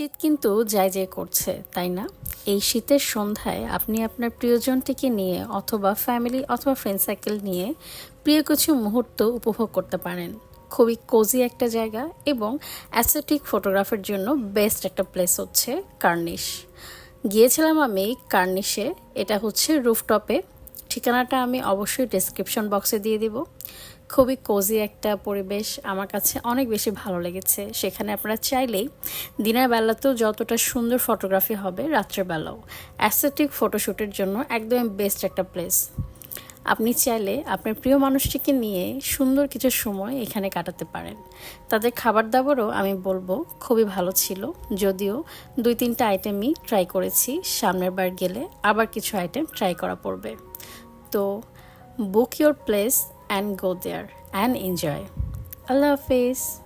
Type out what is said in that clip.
শীত কিন্তু যায় যায় করছে, তাই না? এই শীতের সন্ধ্যায় আপনি আপনার প্রিয়জনটিকে নিয়ে অথবা ফ্যামিলি অথবা ফ্রেন্ড সার্কেল নিয়ে প্রিয় কিছু মুহূর্ত উপভোগ করতে পারেন। খুবই কোজি একটা জায়গা এবং অ্যাসথেটিক ফটোগ্রাফের জন্য বেস্ট একটা প্লেস হচ্ছে কার্নিশ। গিয়েছিলাম আমি কার্নিশে, এটা হচ্ছে রুফটপে। ঠিকানাটা আমি অবশ্যই ডেসক্রিপশন বক্সে দিয়ে দিব। খুবই কোজি একটা পরিবেশ, আমার কাছে অনেক বেশি ভালো লেগেছে। সেখানে আপনারা চাইলেই দিনের বেলাতেও যতটা সুন্দর ফটোগ্রাফি হবে, রাত্রেবেলাও অ্যাস্থেটিক ফটোশ্যুটের জন্য একদম বেস্ট একটা প্লেস। আপনি চাইলে আপনার প্রিয় মানুষটিকে নিয়ে সুন্দর কিছু সময় এখানে কাটাতে পারেন। তাদের খাবার দাবারও আমি বলবো খুবই ভালো ছিল, যদিও 2-3টা আইটেমই ট্রাই করেছি। সামনের বার গেলে আবার কিছু আইটেম ট্রাই করা পড়বে। তো book your place and go there and enjoy. Allah Hafiz.